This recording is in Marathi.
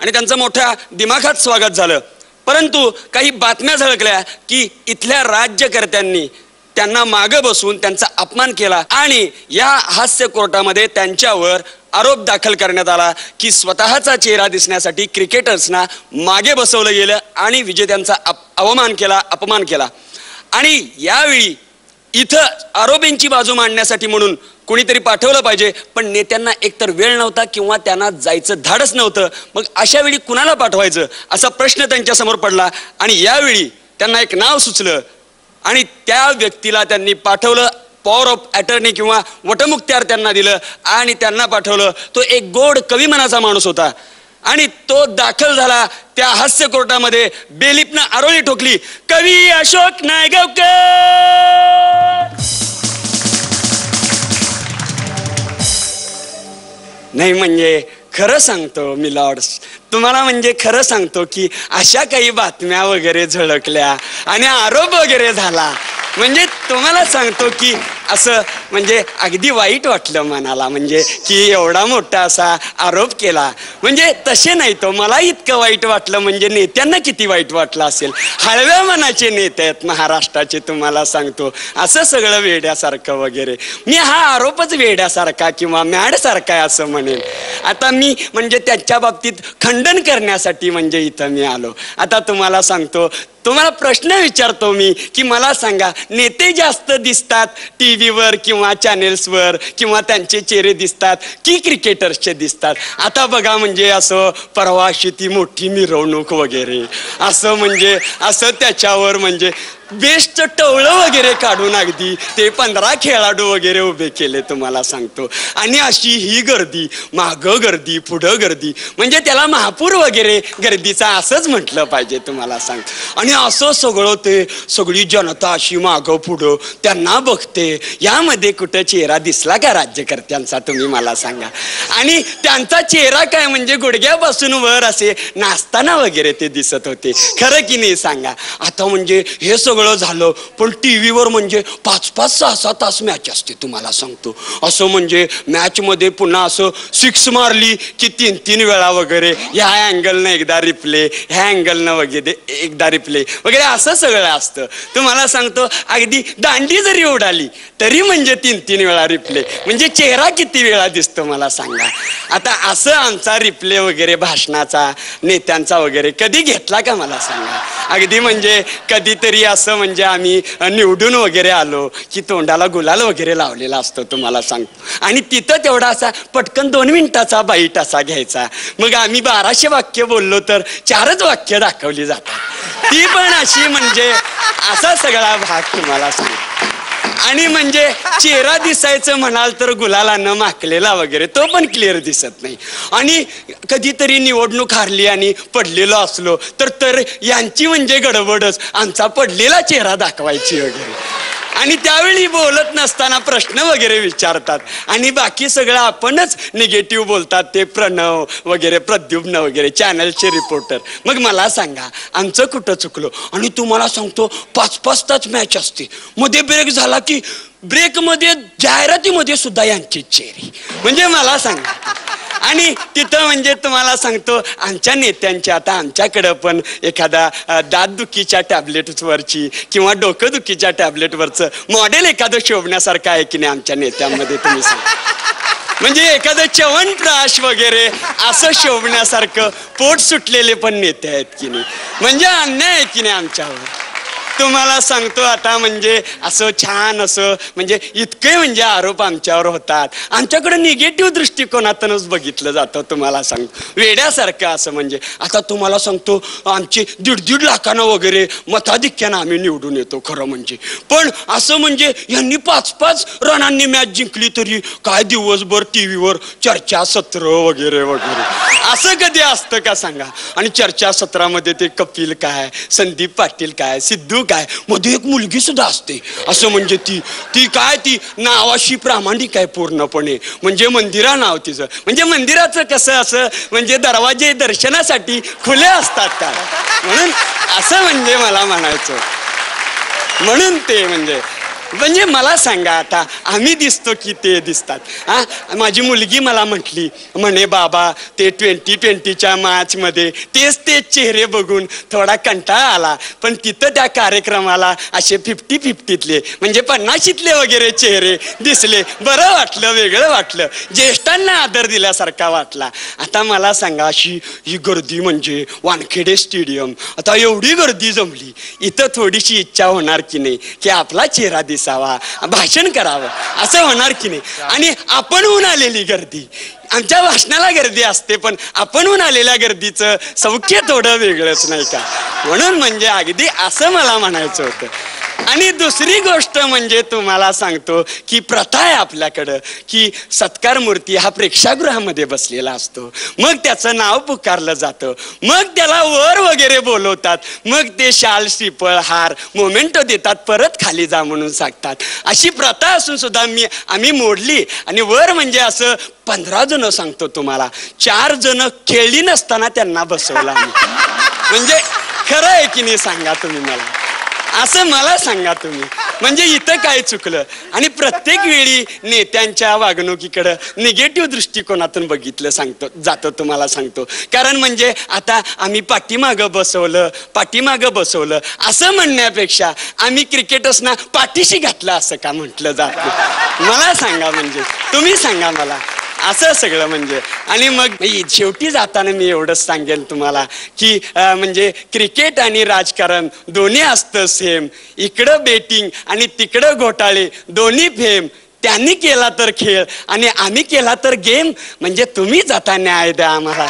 आणि त्यांचं मोठ्या दिमाखात स्वागत झालं. परंतु काही बातम्या झळकल्या की इथल्या राज्यकर्त्यांनी त्यांना मागे बसून त्यांचा अपमान केला आणि या हास्य कोर्टामध्ये त्यांच्यावर आरोप दाखल करण्यात आला की स्वतःचा चेहरा दिसण्यासाठी क्रिकेटर्सना मागे बसवलं गेलं आणि विजेत्यांचा अपमान केला. आणि यावेळी इथं आरोपींची बाजू मांडण्यासाठी म्हणून कोणीतरी पाठवलं पाहिजे, पण नेत्यांना एकतर वेळ नव्हता किंवा त्यांना जायचं धाडस नव्हतं. मग अशा वेळी कुणाला पाठवायचं असा प्रश्न त्यांच्या समोर पडला आणि यावेळी त्यांना एक नाव सुचलं आणि त्या व्यक्तीला त्यांनी पाठवलं. पॉवर ऑफ अटर्नी किंवा वटमुक्त्यार त्यांना दिलं आणि त्यांना पाठवलं. तो एक गोड कवी मनाचा माणूस होता आणि तो दाखल झाला त्या हास्य कोर्टामध्ये. बेलीपनं आरोळी ठोकली, कवी अशोक नायगावकर. नाही म्हणजे खरं सांगतो मी लॉर्ड्स, तुम्हाला म्हणजे खरं सांगतो की अशा काही बातम्या वगैरे झळकल्या आणि आरोप वगैरे झाला म्हणजे तुम्हाला सांगतो की असं म्हणजे अगदी वाईट वाटलं मनाला, म्हणजे की एवढा मोठा असा आरोप केला. म्हणजे तसे नाही तो मला इतकं वाईट वाटलं म्हणजे नेत्यांना किती वाईट वाटलं असेल. हळव्या मनाचे नेते आहेत महाराष्ट्राचे, तुम्हाला सांगतो. असं सगळं वेड्यासारखं वगैरे, मी हा आरोपच वेड्यासारखा किंवा मॅडसारखा आहे असं म्हणेन. आता मी म्हणजे त्याच्या बाबतीत खंडन करण्यासाठी म्हणजे इथं मी आलो. आता तुम्हाला सांगतो, तुम्हाला प्रश्न विचारतो मी की मला सांगा, नेते जास्त दिसतात टीव्हीवर किंवा चॅनेल्सवर किंवा त्यांचे चेहरे दिसतात की क्रिकेटर्सचे दिसतात? आता बघा म्हणजे असं परवाशी ती मोठी मिरवणूक वगैरे असं म्हणजे असं त्याच्यावर म्हणजे बेस्ट टवळं वगैरे काढून अगदी ते 15 खेळाडू वगैरे उभे केले तुम्हाला सांगतो. आणि अशी ही गर्दी, मागं गर्दी पुढं गर्दी, म्हणजे त्याला महापूर वगैरे गर्दीचा असंच म्हटलं पाहिजे तुम्हाला सांगतो. आणि असं सगळं ते सगळी जनता अशी मागं पुढं त्यांना बघते. यामध्ये कुठं चेहरा दिसला का राज्यकर्त्यांचा तुम्ही मला सांगा? आणि त्यांचा चेहरा काय म्हणजे गुडघ्यापासून वर असे नाचताना वगैरे ते दिसत होते. खरं की नाही सांगा? आता म्हणजे हे सगळं झालं, पण टीव्हीवर म्हणजे 5-5, 6-6 तास मॅच असते तुम्हाला सांगतो. असं म्हणजे मॅच मध्ये पुन्हा असं 6 मारली की 3-3 वेळा वगैरे, ह्या अँगलनं एकदा रिप्ले, ह्या अँगलनं वगैरे एकदा रिप्ले वगैरे असं सगळं असतं तुम्हाला सांगतो. अगदी दांडी जरी उडाली तरी म्हणजे 3-3 वेळा रिप्ले, म्हणजे चेहरा किती वेळा दिसतो मला सांगा? आता असं आमचा रिप्ले वगैरे भाषणाचा नेत्यांचा वगैरे कधी घेतला का मला सांगा? अगदी म्हणजे कधीतरी असं म्हणजे आम्ही निवडून वगैरे आलो की तोंडाला गुलाल वगैरे लावलेला असतो तुम्हाला सांगतो. आणि तिथं तेवढा असा पटकन 2 मिनिटाचा बाईट असा घ्यायचा. मग आम्ही 1200 वाक्य बोललो तर 4च वाक्य दाखवली जातात, ती पण अशी म्हणजे असा सगळा भाग तुम्हाला सांगतो. आणि म्हणजे चेहरा दिसायचं म्हणाल तर गुलालानं माखलेला वगैरे तो पण क्लिअर दिसत नाही. आणि कधीतरी निवडणूक हारली आणि पडलेलो असलो तर यांची म्हणजे गडबडच आमचा पडलेला चेहरा दाखवायची वगैरे. आणि त्यावेळी बोलत नसताना प्रश्न वगैरे विचारतात आणि बाकी सगळं आपणच निगेटिव्ह बोलतात ते प्रणव वगैरे, प्रद्युम्न वगैरे, चॅनलचे रिपोर्टर. मग मला सांगा आमचं कुठं चुकलो? आणि तुम्हाला सांगतो 5-5 तास मॅच असते, मध्ये ब्रेक झाला की ब्रेकमध्ये जाहिरातीमध्ये सुद्धा यांची चेहरे, म्हणजे मला सांगा. आणि तिथं म्हणजे तुम्हाला सांगतो आमच्या नेत्यांच्या, आता आमच्याकडं पण एखादा दातदुखीच्या टॅबलेटवरची किंवा डोकंदुखीच्या टॅबलेटवरचं मॉडेल एखादं शोभण्यासारखं आहे की नाही आमच्या नेत्यांमध्ये तुम्ही सांगा? म्हणजे एखादं च्यवनप्राश वगैरे असं शोभण्यासारखं पोट सुटलेले पण नेते आहेत की नाही? म्हणजे अन्याय आहे की नाही आमच्यावर? तुम्हाला सांगतो आता म्हणजे असं छान असं म्हणजे इतके म्हणजे आरोप आमच्यावर होतात. आमच्याकडे निगेटिव्ह दृष्टिकोनातूनच बघितलं जातं तुम्हाला सांगतो, वेड्यासारखं असं. म्हणजे आता तुम्हाला सांगतो आमचे 1.5 लाखांना वगैरे मताधिक्यानं आम्ही निवडून येतो खरं म्हणजे. पण असं म्हणजे यांनी 5-5 रनांनी मॅच जिंकली तरी काय दिवसभर टीव्हीवर चर्चासत्र वगैरे वगैरे असं कधी असतं का सांगा? आणि चर्चासत्रामध्ये ते कपिल काय, संदीप पाटील काय, सिद्धू काय, मध्ये एक मुलगी सुद्धा असते असं म्हणजे ती काय ती नावाशी प्रामाणिक आहे पूर्णपणे. म्हणजे मंदिरा नाव तिचं, म्हणजे मंदिराचं कसं असं म्हणजे दरवाजे दर्शनासाठी खुले असतात का म्हणून असं म्हणजे मला म्हणायचं. म्हणून ते म्हणजे म्हणजे मला सांगा आता, आम्ही दिसतो की ते दिसतात? हा, माझी मुलगी मला म्हणे बाबा ते 2020च्या मॅचमध्ये तेच चेहरे बघून थोडा कंटाळा आला, पण तिथं त्या कार्यक्रमाला असे 50-50तले म्हणजे 50तले वगैरे चेहरे दिसले, बरं वाटलं, वेगळं वाटलं, ज्येष्ठांना आदर दिल्यासारखा वाटला. आता मला सांगा, अशी ही गर्दी म्हणजे वानखेडे स्टेडियम, आता एवढी गर्दी जमली, इथं थोडीशी इच्छा होणार की नाही की आपला चेहरा दिसावा, भाषण करावं, असं होणार की नाही? आणि आपणहून आलेली गर्दी, आमच्या भाषणाला गर्दी असते, पण आपणहून आलेल्या गर्दीचं सौख्य थोडं वेगळंच नाही का? म्हणून म्हणजे अगदी असं मला म्हणायचं होतं. आणि दुसरी गोष्ट म्हणजे तुम्हाला सांगतो की प्रथा आहे आपल्याकडं की सत्कार मूर्ती हा प्रेक्षागृहामध्ये बसलेला असतो, मग त्याचं नाव पुकारलं जातं, मग त्याला वर वगैरे बोलवतात, मग ते शाल, श्रीफळ, हार, मोमेंटो देतात, परत खाली जा म्हणून सांगतात. अशी प्रथा असून सुद्धा आम्ही मोडली आणि वर म्हणजे असं 15 जण सांगतो तुम्हाला, 4 जण खेळली नसताना त्यांना बसवलं आम्ही. म्हणजे खरं आहे की नाही सांगा तुम्ही मला, असं मला सांगा तुम्ही, म्हणजे इथं काय चुकलं? आणि प्रत्येक वेळी नेत्यांच्या वागणुकीकडं निगेटिव्ह दृष्टिकोनातून बघितलं जातं तुम्हाला सांगतो. कारण म्हणजे आता आम्ही पाठीमागं बसवलं असं म्हणण्यापेक्षा आम्ही क्रिकेटर्सना पाठीशी घातलं असं का म्हटलं जातं? मला सांगा, म्हणजे तुम्ही सांगा मला, असं सगळं म्हणजे. आणि मग शेवटी जाताना मी एवढंच सांगेन तुम्हाला की म्हणजे क्रिकेट आणि राजकारण दोन्ही असतं सेम, इकडं बेटिंग आणि तिकडं घोटाळे, दोन्ही फेम. त्यांनी केला तर खेळ आणि आम्ही केला तर गेम, म्हणजे तुम्ही जाता न्याय द्या आम्हाला.